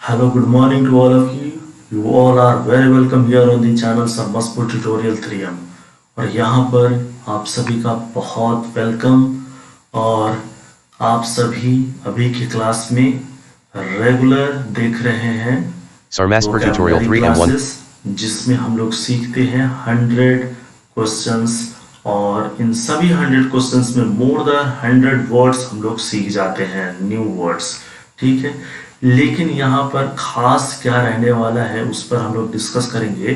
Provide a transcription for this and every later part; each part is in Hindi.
Hello, good morning to all of you. You all are very welcome here on the channel Sambaspur Tutorial 3M. और यहाँ पर आप सभी का बहुत वेलकम। और आप सभी अभी की क्लास में रेगुलर देख रहे हैं Sarmaspur Tutorial vocabulary 3M1 classes, जिसमें हम लोग सीखते हैं 100 क्वेश्चंस। और इन सभी 100 क्वेश्चंस में मोर देन 100 वर्ड्स हम लोग सीख जाते हैं, न्यू वर्ड्स। ठीक है, लेकिन यहाँ पर खास क्या रहने वाला है उस पर हम लोग डिस्कस करेंगे।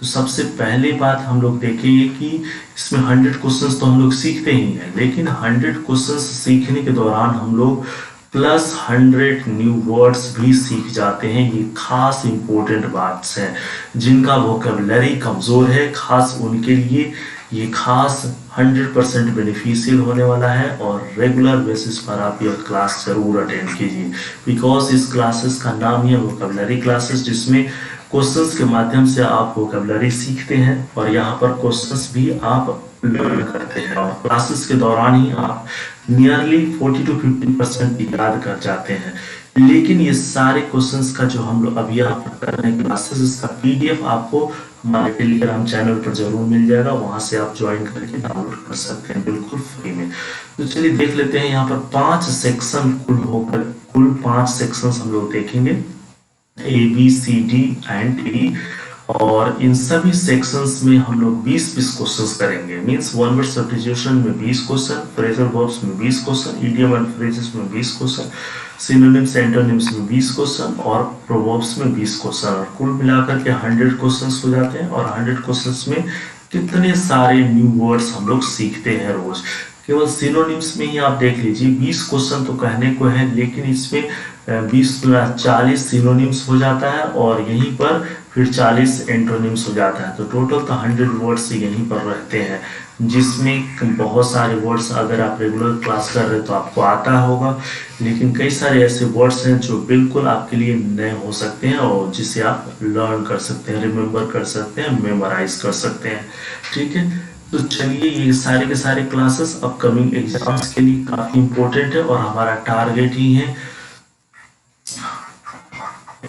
तो सबसे पहली बात हम लोग देखेंगे कि इसमें 100 क्वेश्चंस तो हम लोग सीखते ही हैं, लेकिन 100 क्वेश्चंस सीखने के दौरान हम लोग प्लस 100 न्यू वर्ड्स भी सीख जाते हैं। ये खास इंपॉर्टेंट बात है। जिनका वोकेबलरी कमजोर है, खास उनके लिए ये खास 100% बेनिफिशियल होने वाला है। और रेगुलर बेसिस पर आप यह क्लास जरूर अटेंड कीजिए, बिकॉज इस क्लासेस का नाम ही है वोकेबलरी क्लासेस, जिसमें क्वेश्चंस के माध्यम से आप वोकेबलरी सीखते हैं और यहाँ पर क्वेश्चंस भी आप लर्न करते हैं। और क्लासेस के दौरान ही आप नियरली 40 to 50% याद कर जाते हैं। लेकिन ये सारे क्वेश्चंस का जो हम लोग अभी यहाँ पर कर रहे हैं क्लासेस, इसका पीडीएफ आपको हमारे टेलीग्राम चैनल पर जरूर मिल जाएगा। वहां से आप ज्वाइन करके डाउनलोड कर सकते हैं बिल्कुल फ्री में। तो चलिए देख लेते हैं। यहाँ पर 5 सेक्शन कुल 5 सेक्शंस हम लोग देखेंगे, A B C D and E. और इन सभी सेक्शंस में हम लोग 20 क्वेश्चंस करेंगे। मींस वन वर्ड सब्स्टिट्यूशन में 20 क्वेश्चन, फ्रेजल वर्ब्स में 20 क्वेश्चन, इडियम एंड फ्रेजेस में 20 क्वेश्चन, सिनोनिम्स एंटोनिम्स में 20 क्वेश्चन और प्रोवर्ब्स में 20 क्वेश्चन। और कुल मिलाकर के 100 क्वेश्चंस हो जाते हैं। और 100 क्वेश्चंस में कितने सारे न्यू वर्ड्स हम लोग सीखते हैं रोज। केवल सिनोनिम्स में ही आप देख लीजिए 20 क्वेश्चन तो कहने को है, लेकिन इसमें 20-40 सिनोनिम्स हो जाता है और यहीं पर फिर 40 एंटोनिम्स हो जाता है। तो टोटल तो 100 वर्ड्स यहीं पर रहते हैं, जिसमें बहुत सारे वर्ड्स अगर आप रेगुलर क्लास कर रहे हैं तो आपको आता होगा, लेकिन कई सारे ऐसे वर्ड्स हैं जो बिल्कुल आपके लिए नए हो सकते हैं और जिसे आप लर्न कर सकते हैं, रिमेम्बर कर सकते हैं, मेमोराइज कर सकते हैं। ठीक है, तो चलिए ये सारे के सारे क्लासेस अपकमिंग एग्जाम्स के लिए काफी इंपॉर्टेंट है और हमारा टारगेट ही है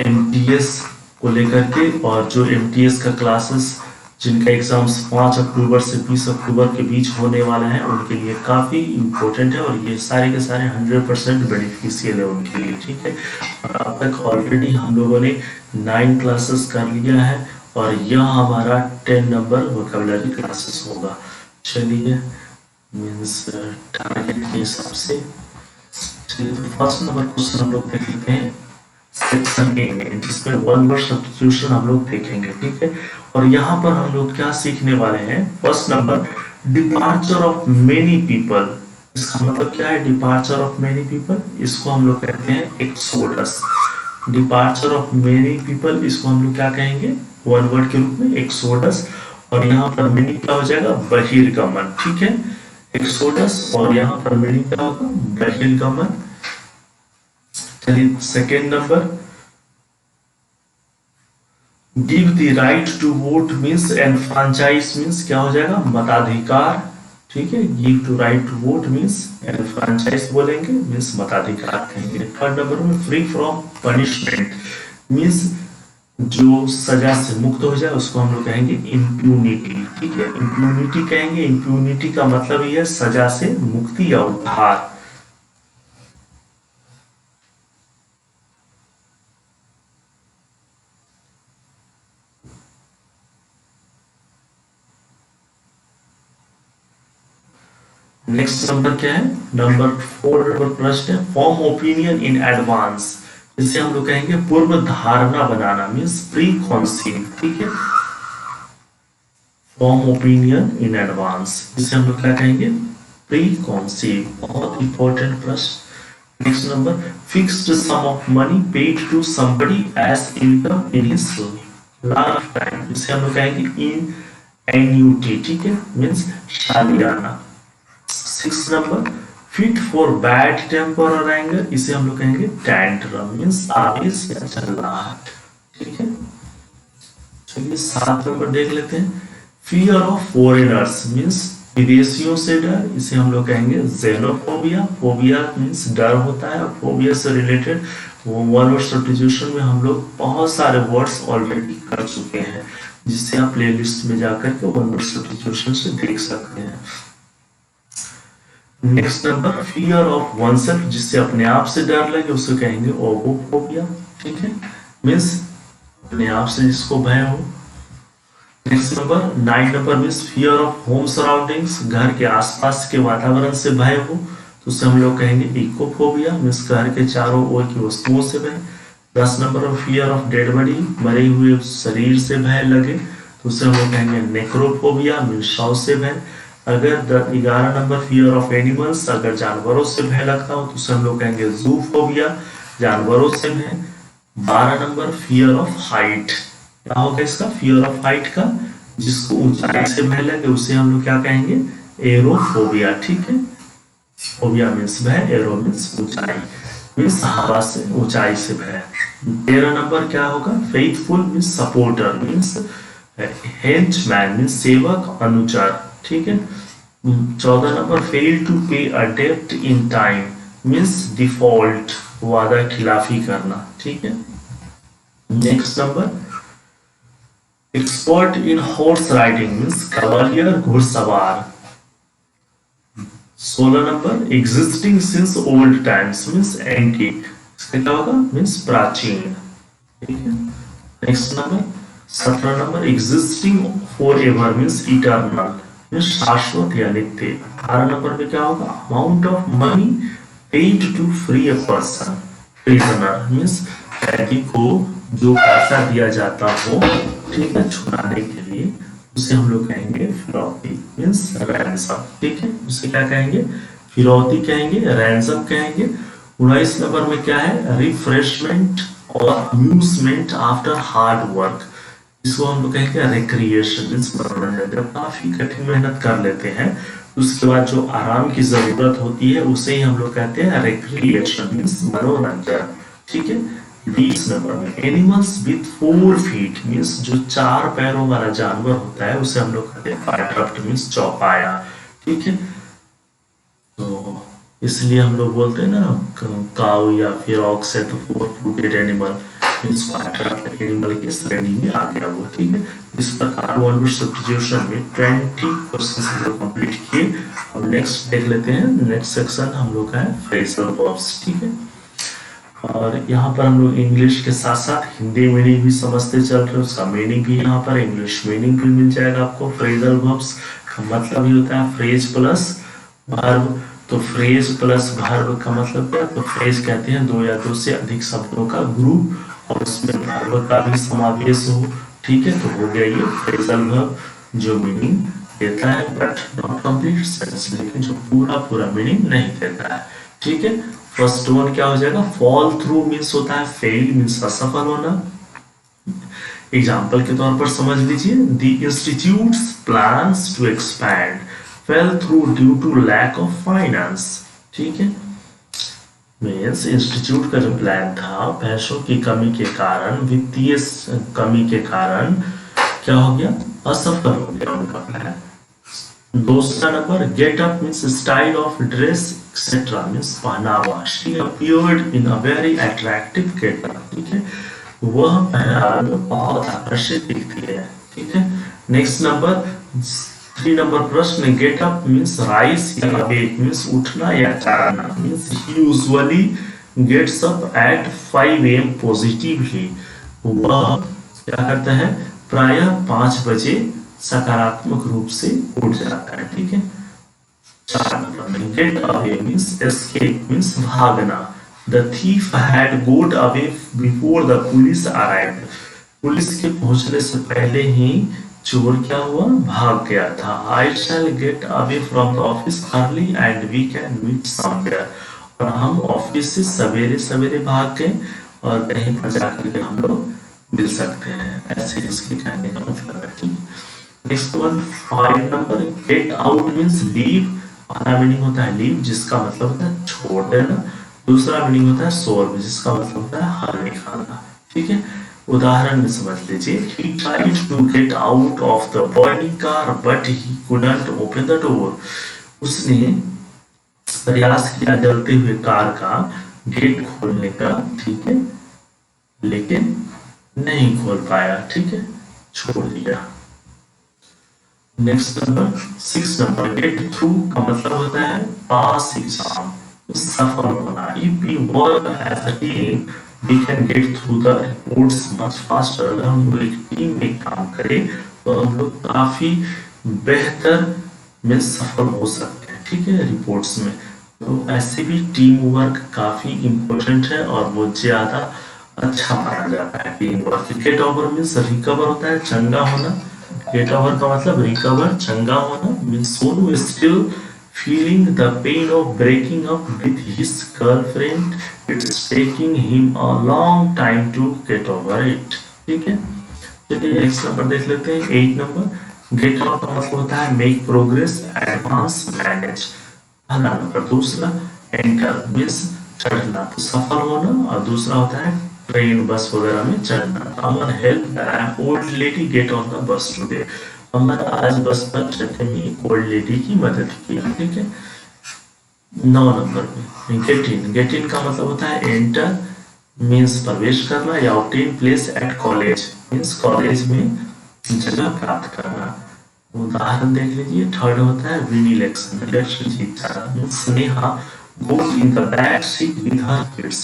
एमटीएस को लेकर के। और जो एमटीएस का क्लासेस जिनका एग्जाम्स 5 अक्टूबर से 20 अक्टूबर के बीच होने वाला है, उनके लिए काफी इंपॉर्टेंट है और ये सारे के सारे 100% बेनिफिशियल है उनके लिए। ठीक है, और अब तक ऑलरेडी हम लोगों ने 9 क्लासेस कर लिया है और यह हमारा 10 नंबर वोकेबलरी क्लासेस होगा। चलिए मीन्स टारगेट के हिसाब से चलिए तो फर्स्ट नंबर क्वेश्चन हम लोग देख लेते हैं सेक्शन ए में, जिसमें वन वर्ड सब्स्टिट्यूशन हम लोग देखेंगे। ठीक है, और यहाँ पर हम लोग क्या सीखने वाले हैं। First number departure of many people. इसका मतलब क्या है डिपार्चर ऑफ मेनी पीपल? इसको हम लोग कहते हैं exodus. Departure of many people इसको हम लोग क्या कहेंगे वन वर्ड के रूप में, एक्सोडस। और यहाँ पर मीनिंग क्या हो जाएगा बहिर्गमन। ठीक है, एक्सोडस और यहाँ पर मीनिंग क्या होगा बहिर्गमन। चलिए second number give the right to vote means enfranchise means क्या हो जाएगा मताधिकार। ठीक है, give to right to vote means enfranchise बोलेंगे, मीन्स मताधिकार कहेंगे। थर्ड नंबर में फ्री फ्रॉम पनिशमेंट मीन्स जो सजा से मुक्त हो जाए उसको हम लोग कहेंगे इम्प्यूनिटी। ठीक है, इम्प्यूनिटी कहेंगे। इम्प्यूनिटी का मतलब ये है सजा से मुक्ति या उद्धार। नेक्स्ट नंबर क्या है, नंबर 4 नंबर प्रश्न है फॉर्म ओपिनियन इन एडवांस। इसे हम लोग कहेंगे पूर्व धारणा बनाना मीन्स प्री कॉन्सीव। ठीक है, फॉर्म ओपिनियन इन एडवांस इसे हम लोग क्या कहेंगे प्री कॉन्सीव। बहुत इंपॉर्टेंट प्रश्न। Next number fixed sum of money paid to somebody as income in his lifetime. इसे हम लोग कहेंगे इन एन्यूटी। ठीक है, मीन्स सालियाना। 6 number fit for bad temper और एंगर। इसे हम लोग कहेंगे टैंट्रम मीन्स आवेश या चिल्लाहट। ठीक है, चलिए 7 नंबर देख लेते हैं फियर ऑफ फॉरेनर्स मीन्स विदेशियों से डर। इसे हम लोग कहेंगे जेनोफोबिया। फोबिया मीन्स डर होता है, फोबिया से रिलेटेड वो वन वर्ड सब्स्टिट्यूशन में हम लोग बहुत सारे वर्ड्स ऑलरेडी कर चुके हैं, जिससे आप प्लेलिस्ट में जाकर के वन वर्ड सब्स्टिट्यूशन से देख सकते हैं। Next number fear of oneself, जिससे अपने आप से डर लगे उसे कहेंगे ओगोफोबिया। ठीक है, मीन्स अपने आप से जिसको भय हो। Next number 9 number means fear of home surroundings, घर के आसपास के वातावरण से भय हो तो उसे हम लोग कहेंगे इकोफोबिया, मीन्स घर के चारों ओर की वस्तुओं से भय। 10 number fear of dead body, मरे हुए शरीर से भय लगे तो उसे हम लोग कहेंगे नेक्रोफोबिया, मीन्स शव से भय। अगर 11 नंबर फियर ऑफ एनिमल्स, अगर जानवरों से भय लगता हो तो उसे हम लोग कहेंगे जूफोबिया, जानवरों से भय। 12 नंबर फियर ऑफ हाइट, क्या होगा इसका फियर ऑफ हाइट का, जिसको ऊंचाई से भय लगे उसे हम लोग क्या कहेंगे एरोफोबिया। ठीक है, फोबिया मीन्स भय, एरो मीन्स ऊंचाई, मीन्स हवा से ऊंचाई से भय। 13 नंबर क्या होगा faithful means supporter, means henchman means सेवक अनुचर। ठीक है, 14 नंबर फेल टू पे अ डेब्ट इन टाइम मीन्स डिफॉल्ट, वादा खिलाफी करना। ठीक है, next number expert in horse riding means cavalier घुड़सवार। 16 number existing since old times means antique, इसका क्या होगा मीन्स प्राचीन। ठीक है, next number 17 number existing for ever means eternal, means शाश्वत या नित्य। 18 नंबर पे क्या होगा amount of money paid to free a person, prisoner means कैदी को जो पैसा दिया जाता हो, ठीक है, छुड़ाने के लिए उसे हम लोग कहेंगे फिरौती मीन्स रैंसम। ठीक है, उसे क्या कहेंगे फिरौती कहेंगे, रैंसम कहेंगे। 19 नंबर में क्या है रिफ्रेशमेंट और अम्यूजमेंट आफ्टर हार्ड वर्क, जिसको हम लोग कहेंगे रिक्रिएशन मीन्स मनोरंजन। जब काफी कठिन मेहनत कर लेते हैं उसके बाद जो आराम की जरूरत होती है उसे ही हम लोग कहते हैं रिक्रिएशन मीन्स मनोरंजन। ठीक है, 20 नंबर में एनिमल्स विथ 4 फीट मीन्स जो 4 पैरों वाला जानवर होता है उसे हम लोग कहते हैं बाइट्रप्ट मीन्स चौपाया। ठीक है, तो इसलिए हम लोग बोलते हैं ना काऊ या फिर ऑक्स है तो 4 फूटेड एनिमल मीन्स बाइट्रप्ट एनिमल की श्रेणी में आ गया वो। ठीक है, इस प्रकार वन वर्ड सब्स्टिट्यूशन में 20 क्वेश्चंस हम लोग कंप्लीट किए। अब नेक्स्ट देख लेते हैं, नेक्स्ट सेक्शन हम लोग का है फ्रेजल वर्ब्स। ठीक है, और यहाँ पर हम लोग इंग्लिश के साथ साथ हिंदी मीनिंग भी समझते चल रहे हैं, उसका मीनिंग भी यहाँ पर इंग्लिश मीनिंग भी मिल जाएगा आपको। फ्रेजल वर्ब्स का मतलब ही होता है फ्रेज प्लस वर्ब, तो फ्रेज प्लस वर्ब का मतलब क्या, तो फ्रेज कहते हैं 2 या 2 से अधिक शब्दों का ग्रुप और उसमें वर्ब का भी समावेश हो। ठीक है, तो हो गया ये फ्रेजल वर्ब जो मीनिंग देता है बट नॉट कंप्लीट सेंस, लेकिन जो पूरा मीनिंग नहीं देता है। ठीक है, फर्स्ट वन क्या हो जाएगा फॉल थ्रू मीन्स होता है फेल मीन्स असफल होना। एग्जाम्पल के तौर पर समझ लीजिए the institutes plans to expand fell through due to lack of finance. ठीक है, मीन्स इंस्टीट्यूट का जो प्लान था पैसों की कमी के कारण, वित्तीय कमी के कारण क्या हो गया असफल हो गया उनका प्लान। दूसरा number get up means style of dress etcetera means पहनावा। She appeared in a very attractive get up. ठीक है, वह पहनावा में बहुत आकर्षित दिखती है। ठीक है, नेक्स्ट नंबर 3 नंबर प्रश्न गेट अप मीन्स राइज या अवेक मीन्स उठना या जागना means he usually gets up at 5 AM positively, वह क्या करता है प्रायः 5 बजे सकारात्मक रूप से उठ जाता है। ठीक है, 4 नंबर में get away means escape means भागना। The thief had got away before the police arrived, police के पहुंचने से पहले ही चोर क्या हुआ भाग गया था। I shall get away from the office early and we can meet somewhere, और हम ऑफिस से सवेरे सवेरे भाग गए और कहीं पर जाकर के हम लोग मिल सकते हैं। ऐसे इसके कहने का मतलब है। Next one 5 number get out means leave, पहला मीनिंग होता है लीव जिसका मतलब होता है छोड़ देना, दूसरा मीनिंग होता है सोल्व जिसका मतलब होता है हल निकालना। ठीक है, उदाहरण में समझ लीजिए he tried to get out of the burning car but he couldn't open the door, उसने प्रयास किया जलते हुए कार का गेट खोलने का, ठीक है, लेकिन नहीं खोल पाया, ठीक है, छोड़ दिया। Next number 6 number, get through का मतलब होता है पास एग्जाम, सफल होना। If we work as a team we can get through the reports much faster. अगर हम लोग एक टीम में काम करें तो हम लोग काफी बेहतर में सफल हो सकते हैं, ठीक है, रिपोर्ट्स में। तो ऐसे भी टीम वर्क काफी इम्पोर्टेंट है और वो ज्यादा अच्छा माना जाता है team work. Get over means recover होता है, चंगा होना। गेट ओवर का मतलब रिकवर, चंगा होना। Means Sonu still feeling the pain of breaking up with his girlfriend, it's taking him a long time to get over it, ठीक है। चलिए नेक्स्ट नंबर देख लेते हैं 8 नंबर, गेट आउट का मतलब होता है मेक प्रोग्रेस, एडवांस, मैनेज। पहला नंबर। दूसरा एंटर मीन्स चढ़ना, तो सफल होना, और दूसरा होता है ट्रेन बस वगैरह में चढ़ना। Aman help an old lady get on the bus today. Aman आज बस पर चढ़ने में एक ओल्ड लेडी की मदद की, ठीक है। 9 नंबर पे गेट इन का मतलब होता है एंटर मीन्स प्रवेश करना, या obtain place at college means college में जगह प्राप्त करना। उदाहरण देख लीजिए। थर्ड होता है विन इलेक्शन, इलेक्शन जीतना। Sneha goes in the back seat with her kids,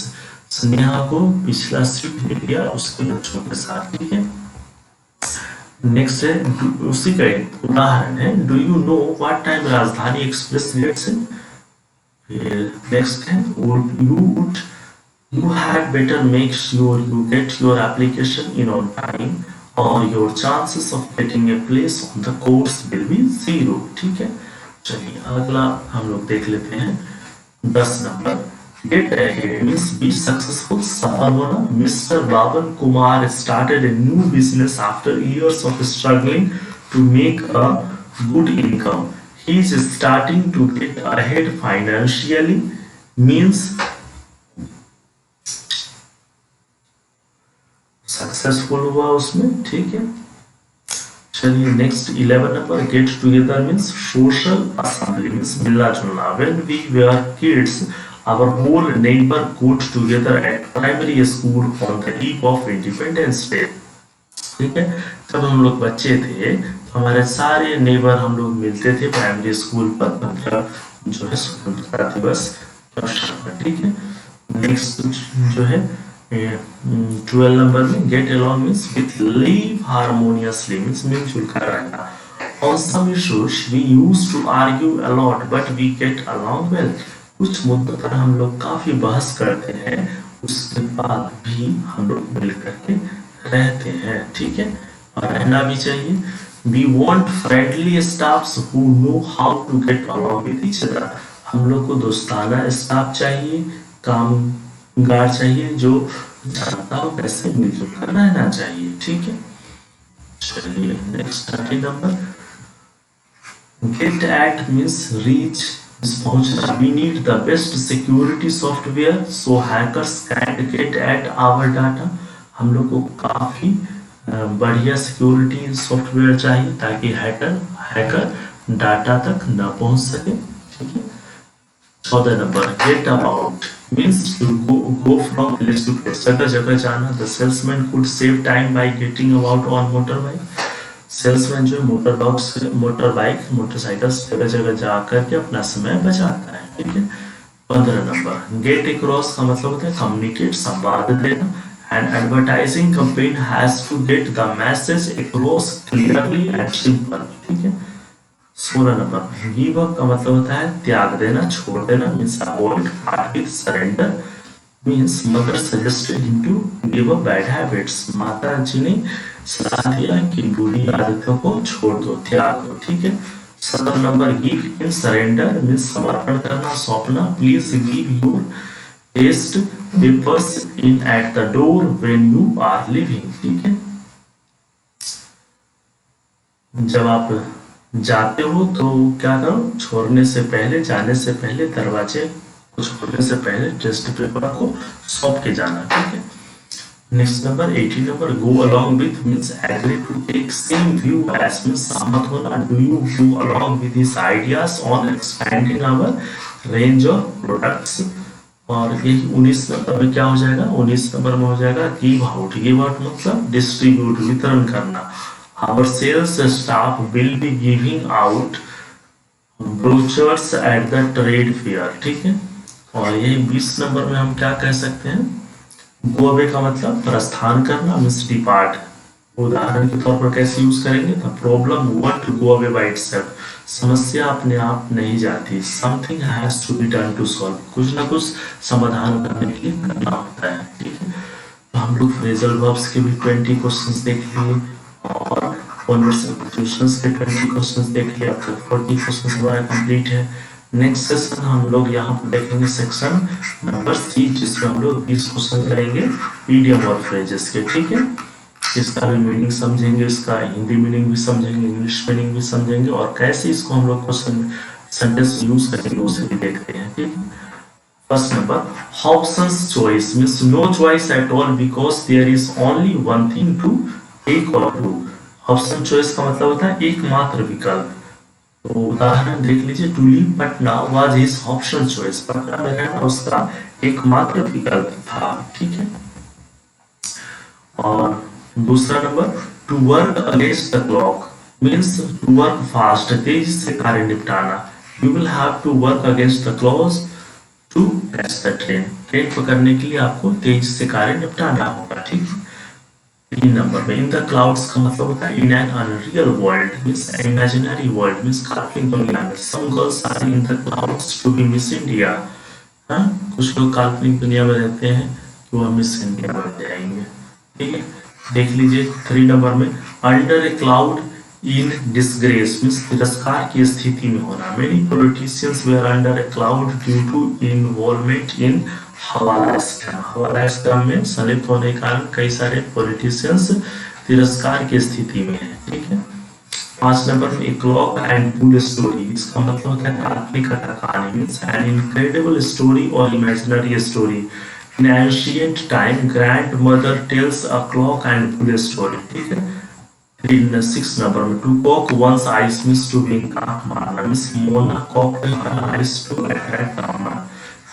Sneha को पिछला सीट दे दिया उसके बच्चों के साथ, ठीक है। नेक्स्ट है उसी का एक उदाहरण है, do you know what time राजधानी एक्सप्रेस गेट्स इन। नेक्स्ट है you had better make sure you get your application in on time or your chances of getting a place on the course will be 0, ठीक है। चलिए अगला हम लोग देख लेते हैं 10 number, get ahead means be successful, सफल होना। मिस्टर बाबन Kumar started a new business after years of struggling to make a good income. He is starting to get ahead financially means successful हुआ उसमें, ठीक है। चलिए next 11 number, get together means social assembly means मिलना जुलना। When we were kids our whole neighbour got together at primary school on the eve of Independence Day, ठीक है। जब हम लोग बच्चे थे तो हमारे सारे नेबर हम लोग मिलते थे प्राइमरी स्कूल पर, मतलब जो है स्वतंत्रता दिवस, ठीक है। नेक्स्ट जो है 12 नंबर में gate along means with live harmoniously means मिलजुल कर रहना। On some issues we used to argue a lot but we get along well. कुछ मुद्दों पर हम लोग काफी बहस करते हैं, उसके बाद भी हम लोग मिल करके रहते हैं, ठीक है, और रहना भी चाहिए। We want friendly staffs who know how to get along with each other. हम लोग को दोस्ताना स्टाफ चाहिए, कामगार चाहिए जो जानता हो कैसे मिलजुल कर रहना चाहिए, ठीक है। चलिए next 30 number, get at means reach पहुंचना। We need the best security software so hackers can get at our data. हम लोग को काफी बढ़िया सिक्योरिटी सॉफ्टवेयर चाहिए ताकि हैकर डाटा तक न पहुंच सके, ठीक है। 14 number, get about means to go from place to place, जगह जगह जाना। The salesman could save time by getting about on motorbike. Salesman जो मोटरबाइक मोटरसाइकिल जगह जगह जा करके अपना समय बचाता है, ठीक है। 15 नंबर, गेट अक्रॉस का मतलब होता है कम्युनिकेट, संवाद देना। An advertising campaign has to get the message across clearly and simple, ठीक है। 16 नंबर, गिव अप का मतलब होता है त्याग देना, छोड़ देना। Means avoid, part with, surrender. Means mother suggested him to give up bad habits, माता जी ने सलाह दिया कि बुरी आदतों को छोड़ दो, त्याग दो, ठीक है। 17 number, give in surrender means समर्पण करना, सौंपना। Please give your test papers in at the door when you are living, ठीक है। जब आप जाते हो तो क्या करो, छोड़ने से पहले, जाने से पहले, दरवाजे को छोड़ने से पहले टेस्ट पेपर को सौंप के जाना, ठीक है। Next number 18 number, go along with means agree to take same view as means सहमत होना। Do you go along with his ideas on expanding our range of products और यही 19 नंबर में क्या हो जाएगा, 19 नंबर में हो जाएगा गिव आउट। गिव आउट मतलब डिस्ट्रीब्यूट, वितरण करना। Our sales staff will be giving out brochures at the trade fair, ठीक है। और ये 20 नंबर में हम क्या कह सकते हैं, गो अवे का मतलब प्रस्थान करना, मींस डिपार्ट। उदाहरण के तौर पर कैसे यूज करेंगे, the problem won't go away by itself, समस्या अपने आप नहीं जाती। Something has to be done to solve, कुछ ना कुछ समाधान करने के लिए करना होता है, ठीक है। तो हम लोग फ्रेजल वर्ब्स के भी 20 क्वेश्चंस देख लिए और कॉन्वर्सेशनल सिचुएशंस के 20 क्वेश्चंस देख लिए। अब तक 40 क्वेश्चंस हमारा कंप्लीट है। नेक्स्ट सेशन हम लोग यहाँ पर देखेंगे सेक्शन नंबर सी, जिसमें हम लोग 20 क्वेश्चन करेंगे इडियम और फ्रेजेस के, ठीक है। इसका भी मीनिंग समझेंगे, इसका हिंदी मीनिंग भी समझेंगे, इंग्लिश मीनिंग भी समझेंगे, और कैसे इसको हम लोग क्वेश्चन सेंटेंस यूज करेंगे उसे भी देखते हैं, ठीक है। First number, Hobson's choice means no choice at all because there is only one thing to take or do. Hobson choice का मतलब होता है एकमात्र विकल्प। तो उदाहरण देख लीजिए, to leave Patna was his option choice, Patna में रहना उसका एकमात्र विकल्प था, ठीक है। और दूसरा number, to work against the clock means to work fast, तेजी से कार्य निपटाना। You will have to work against the clock to catch the train, train पकड़ने के लिए आपको तेजी से कार्य निपटाना होगा, ठीक है। 3 नंबर में, इन द क्लाउड्स का मतलब होता है in an unreal world means imaginary world means काल्पनिक दुनिया में। Some girls are in the clouds to be Miss India, हाँ कुछ लोग काल्पनिक दुनिया में रहते हैं कि वह मिस इंडिया बन जाएंगे, ठीक है। देख लीजिए 3 नंबर में, under a cloud in disgrace means तिरस्कार की स्थिति में होना। Many politicians were under a cloud due to involvement in hawala scam, हवाला स्कैम में संलिप्त होने के कारण कई सारे पॉलिटिशियंस तिरस्कार की स्थिति में है, ठीक है। 5 नंबर में, ए क्लॉक एंड बुल स्टोरी, इसका मतलब होता है काल्पनिक कहानी मींस एन इनक्रेडिबल स्टोरी और imaginary story. In ancient time grandmother tells a क्लॉक एंड बुल स्टोरी, ठीक है। 6 नंबर में, to cock one's eyes means to wink, आंख मारना means Mona cock eyes to attract Aman.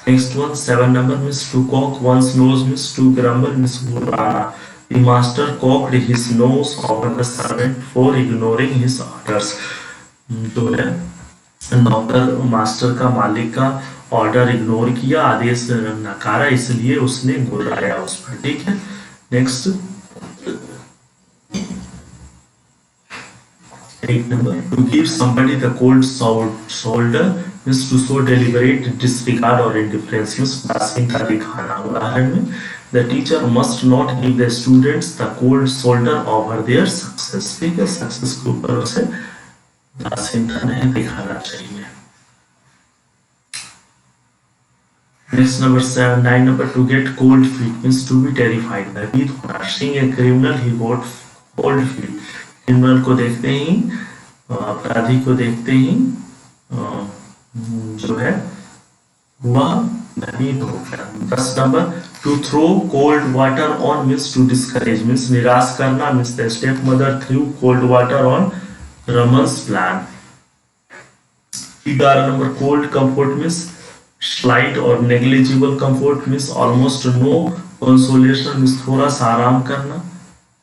Next one 7 number में, to cock one's nose means to grumble means बुलाना। The master cocked his nose over the servant for ignoring his orders, जो है नौकर मास्टर का मालिक का ऑर्डर इग्नोर किया, आदेश नकारा, इसलिए उसने गुर्राया उस पर, ठीक है। Next 8 number, to give somebody the cold shoulder means to show deliberate disregard or indifference means उदासीनता दिखाना। उदाहरण में, the teacher must not give the students the cold shoulder over their success, ठीक है, सक्सेस के ऊपर उसे उदासीनता नहीं दिखाना चाहिए। Next number 9 number, to get cold feet means to be terrified, भयभीत होना। Seeing a criminal he got cold feet, criminal को देखते ही, अपराधी को देखते ही जो है वह भयभीत हो गया। 10 number, to throw cold water on means to discourage means निराश करना means the stepmother threw cold water on Raman's plan. 11 number, cold comfort means slight और negligible comfort means almost no consolation means थोड़ा सा आराम करना।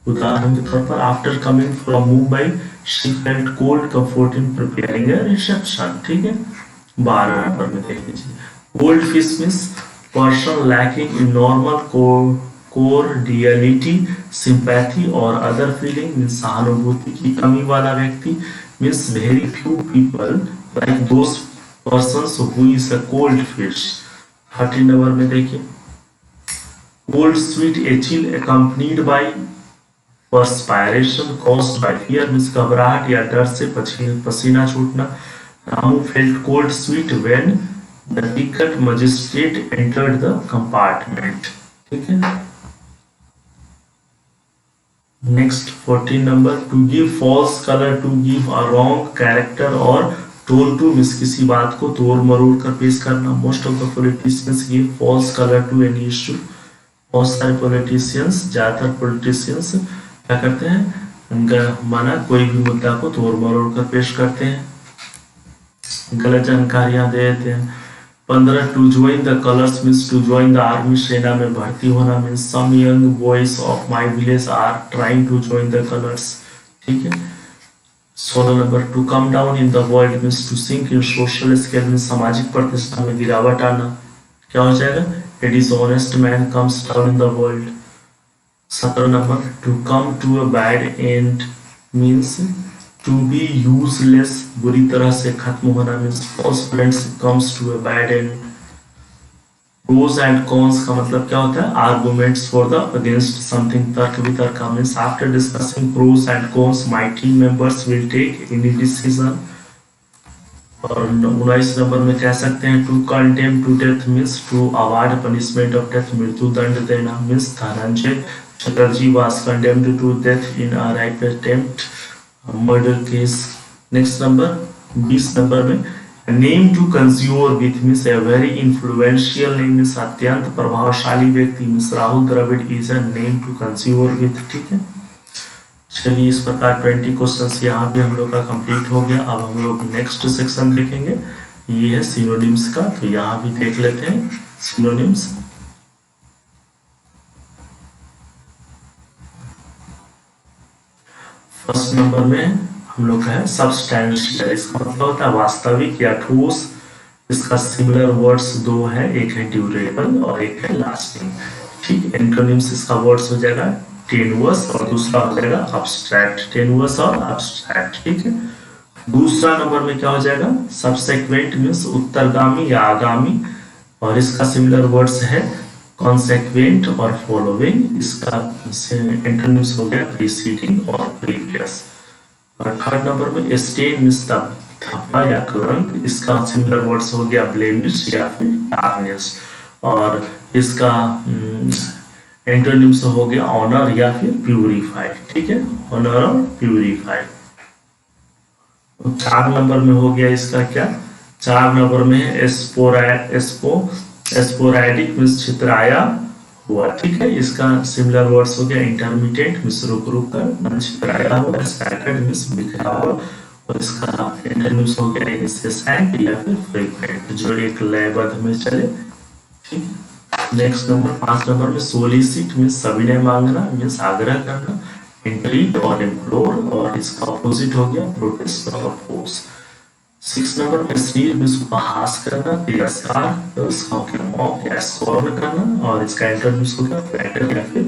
उदाहरण के तौर पर, after coming from Mumbai she felt cold comfort in preparing a reception, ठीक है। 12 नंबर में देख लीजिए, cold fish means person lacking in normal cordiality sympathy और अदर फीलिंग मीन्स सहानुभूति की कमी वाला व्यक्ति means very few people like those persons who is a cold fish. 13 number में देखिए, cold sweat a chill accompanied by perspiration caused by fear means घबराहट या डर से पसीना छूटना। Ramu felt cold sweat when the ticket magistrate entered the compartment, ठीक है। Next 14 number, to give false color to give a wrong character और told to miss किसी बात को तोड़ मरोड़ कर पेश करना। Most of the politicians give false color to any issue, बहुत सारे पॉलिटिशियंस, ज्यादातर पॉलिटिशियंस क्या करते हैं, माना कोई भी मुद्दा को तोड़ मरोड़ कर पेश करते हैं, गलत जानकारियां दे देते हैं। 15 to join the colours means to join the army, सेना में भर्ती होना means some young boys of my village are trying to join the colours, ठीक है। 16 number to come down in the world means to sink in social scale means सामाजिक प्रतिष्ठा में गिरावट आना, क्या हो जाएगा, a dishonest man comes down in the world. 17 number to come to a bad and means to be useless, बुरी तरह से खत्म होना means false friends comes to a bad end. Pros and cons का मतलब क्या होता है, arguments for the against something, तर्क वितर्क means after discussing pros and cons my team members will take any decision. और 19 नंबर में कह सकते हैं to condemn to death means to award punishment of death, मृत्यु दंड देना means Dhananjay Chatterjee was condemned to death in a rape attempt murder case. Next number 20 number में name to conjure with means a very influential name means अत्यंत प्रभावशाली व्यक्ति means Rahul Dravid is a name to conjure with, ठीक है। चलिए इस प्रकार 20 क्वेश्चंस यहाँ पे हम लोग का कंप्लीट हो गया। अब हम लोग नेक्स्ट सेक्शन देखेंगे, ये है सिनोनिम्स का, तो यहाँ भी देख लेते हैं सिनोनिम्स। फर्स्ट नंबर में हम लोग का है सब्सटैंशियल, इसका मतलब होता है वास्तविक या ठोस। इसका सिमिलर वर्ड्स दो है, एक है ड्यूरेबल और एक है लास्टिंग, ठीक। एंटोनिम्स इसका वर्ड्स हो जाएगा टेनुअस और दूसरा हो जाएगा अब्स्ट्रैक्ट, टेनुअस और अब्स्ट्रैक्ट, ठीक है। दूसरा नंबर में क्या हो जाएगा, सबसेक्वेंट मीन्स उत्तरगामी या आगामी, और इसका सिमिलर वर्ड्स है कॉन्सेक्वेंट और फॉलोइंग, इसका एंटोनिम्स हो गया प्रीसीडिंग और प्रीवियस। और थर्ड नंबर में स्टेन मीन्स धब्बा या कलंक, इसका सिमिलर वर्ड्स हो गया ब्लेमिश या फिर डार्कनेस, और इसका एंटोनिम्स हो गया ऑनर या फिर प्यूरिफाइड, ठीक है, ऑनर और प्यूरिफाइड। 4 नंबर में हो गया इसका क्या, 4 नंबर में है एस्पोरैडिक मीन्स छितराया हुआ, ठीक है। इसका सिमिलर वर्ड्स हो गया इंटरमीडिएट मीन्स रुक रुक कर, छितराया हुआ, स्कैटर्ड मीन्स बिखरा हुआ, और इसका एंटोनिम्स हो गया इंसेसेंट या फिर फ्रीक्वेंट, जो एक लयबद्ध में चले, ठीक। नेक्स्ट नंबर 5 नंबर में सोलिसिट मीन्स सविनय मांगना मीन्स आग्रह करना, इंट्रीट और इम्प्लोर, और इसका अपोजिट हो गया प्रोटेस्ट और फोर्स। 6 नंबर में स्नीर मीन्स उपहास करना, तिरस्कार, तो इसका हो गया मॉक या स्कॉर्न करना, और इसका एंटोनिम्स हो गया फ्लैटर या फिर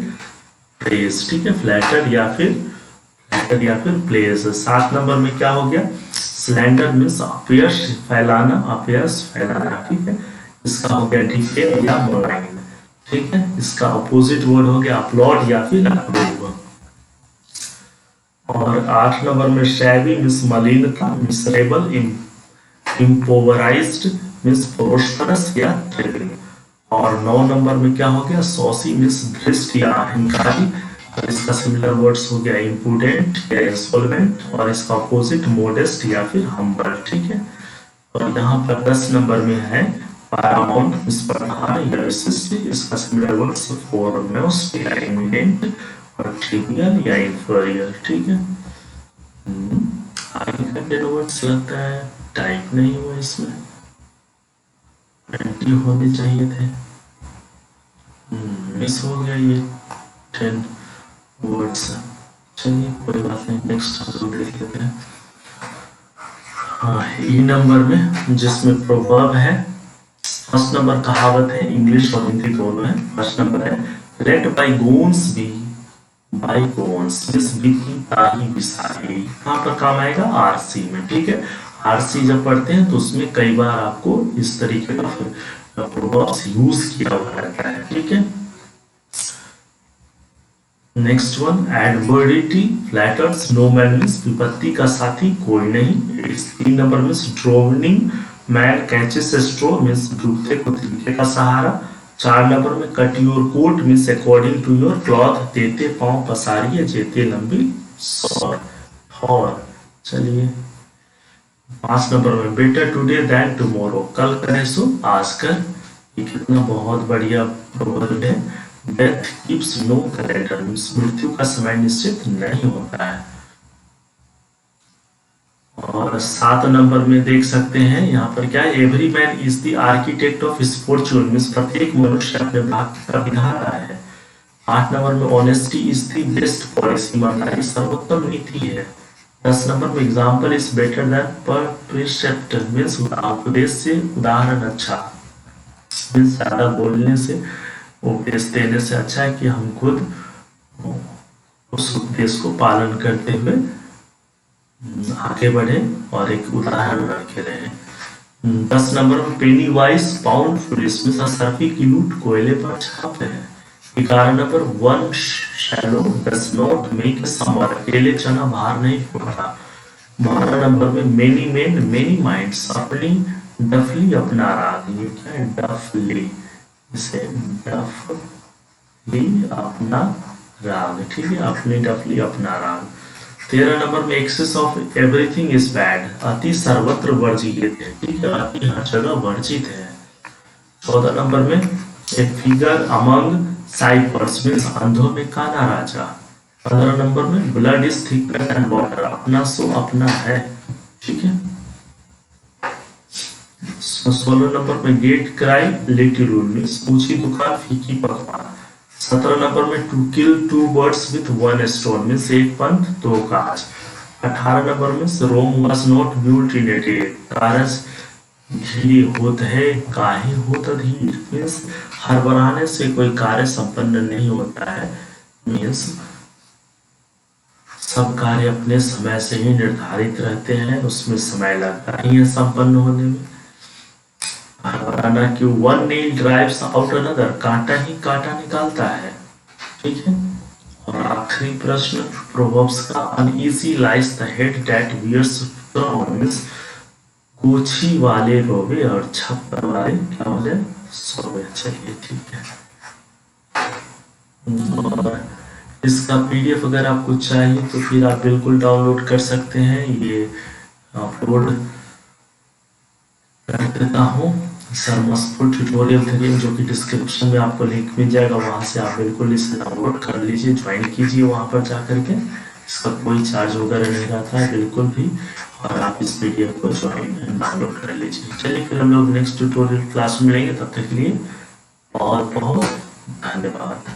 प्रेज, ठीक है, फ्लैटर या फिर प्लेज। 7 नंबर में क्या हो गया, स्लैंडर मीन्स अपयश फैलाना, ठीक है। इसका हो गया डिफेम या मोलाइन, ठीक है। इसका अपोजिट वर्ड हो गया अपलॉड या फिर अप्रूव। और 8 नंबर में शैबी मीन्स मलिनता, मिसरेबल, इम्पोवराइज्ड मीन्स प्रोस्परस या थ्रिलिंग। और 9 नंबर में क्या हो गया, सॉसी मीन्स धृष्ट या अहंकारी, और इसका सिमिलर वर्ड्स हो गया इम्प्रूडेंट या इंसॉल्वेंट, और इसका अपोजिट मोडेस्ट या फिर हम्बल, ठीक है। और यहाँ पर 10 नंबर में है पैरामाउंट मीन्स प्रधान या विशिष्ट, इसका सिमिलर वर्ड्स फॉरमोस्ट या इमिनेंट, और ट्रिवियल या इंफीरियर, ठीक है। आगे का डेट वर्ड्स लगता है टाइप नहीं हुआ, इसमें 20 होने चाहिए थे, मिस हो गया ये 10 वर्ड्स। चलिए कोई बात नहीं, नेक्स्ट हम लोग देख लेते हैं। हाँ, ई नंबर में जिसमें प्रोवर्ब है, फर्स्ट नंबर कहावत है, इंग्लिश और हिंदी दोनों है। फर्स्ट नंबर है लेट बायगोन्स बी, बायगोन्स इस बीती ताही बिसाही, कहाँ पर काम आएगा, आरसी में, ठीक है। आरसी जब पढ़ते हैं तो उसमें कई बार आपको इस तरीके का प्रोवर्ब्स यूज किया हुआ रहता है, ठीक है। Next one adversity flatters no man means विपत्ति का साथी कोई नहीं। 3 number means drowning man catches straw means डूबते को तिनके का सहारा। 4 नंबर में cut your coat means according to your cloth, देते पांव पसारिए जेते लंबी सौर। और चलिए 5 नंबर में बेटर टुडे दैन टुमारो, कल करे सो आज कर, ये कितना बहुत बढ़िया प्रोवर्ब है। Death keeps no calendar means मृत्यु का समय निश्चित नहीं होता है। और 7 नंबर में देख सकते हैं यहाँ पर क्या है, every man is the architect of his Fortune, means प्रत्येक मनुष्य अपने भाग्य का विधाता है। 8 नंबर में honesty is the best policy, ईमानदारी सर्वोत्तम नीति है। 10 नंबर में एग्जाम्पल इज बेटर देन पर प्रिसेप्ट, मीन्स उपदेश से उदाहरण अच्छा, मीन्स ज्यादा बोलने से उपदेश देने से अच्छा है कि हम खुद उस उपदेश को पालन करते हुए आगे बढ़े और एक उदाहरण रखे रहे। 10 नंबर में पेनी वाइज पाउंड फुलिश, में सर्फी की नोट कोयले पर छापते हैं। 11 number one shallow does not make summer, अकेले चना बाहर नहीं फूटता। 12 नंबर में मेनी मेन मेनी माइंड्स, अपनी डफली अपना राग, ये क्या है डफली, इसे डफली अपना राग, ठीक है, अपनी डफली अपना राग। 13 नंबर में excess of everything is bad, अति सर्वत्र वर्जित है, ठीक है, अति हर जगह वर्जित है। 14 नंबर में a figure among ciphers, means अंधों में काला राजा। 15 नंबर में blood is thicker than water, अपना सो अपना है, ठीक है। 16 नंबर में great cry little wool, means ऊंची दुकान फीकी पकवान। 17 नंबर में to kill two birds with one stone, means एक पंथ दो काज। 18 नंबर में Rome was not built in a day, कारज धीरे होत है काहे होत धीर, मीन्स हड़बड़ाने से कोई कार्य संपन्न नहीं होता है, मीन्स सब कार्य अपने समय से ही निर्धारित रहते हैं, उसमें समय लगता ही है संपन्न होने में। हड़बड़ाना क्यों, one nail drives out another, कांटा ही कांटा निकालता है, ठीक है। और आखिरी प्रश्न प्रोवर्ब्स का, uneasy lies the head that wears crown, means गोछी वाले रोवे और छप्पर वाले क्या हो जाए सोवे। चलिए ठीक है, और इसका पीडीएफ अगर आपको चाहिए तो फिर आप बिल्कुल डाउनलोड कर सकते हैं, ये अपलोड कर देता हूँ शर्मास्फुल ट्यूटोरियल थ्योरी, जो कि डिस्क्रिप्शन में आपको लिंक मिल जाएगा, वहां से आप बिल्कुल इसे डाउनलोड कर लीजिए, ज्वाइन कीजिए वहां पर जाकर के, इसका कोई चार्ज वगैरह नहीं रहता है बिल्कुल भी, और आप इस पीडीएफ को ज्वाइन डाउनलोड कर लीजिए। चलिए फिर हम लोग नेक्स्ट ट्यूटोरियल क्लास में मिलेंगे, तब तक के लिए बहुत बहुत धन्यवाद।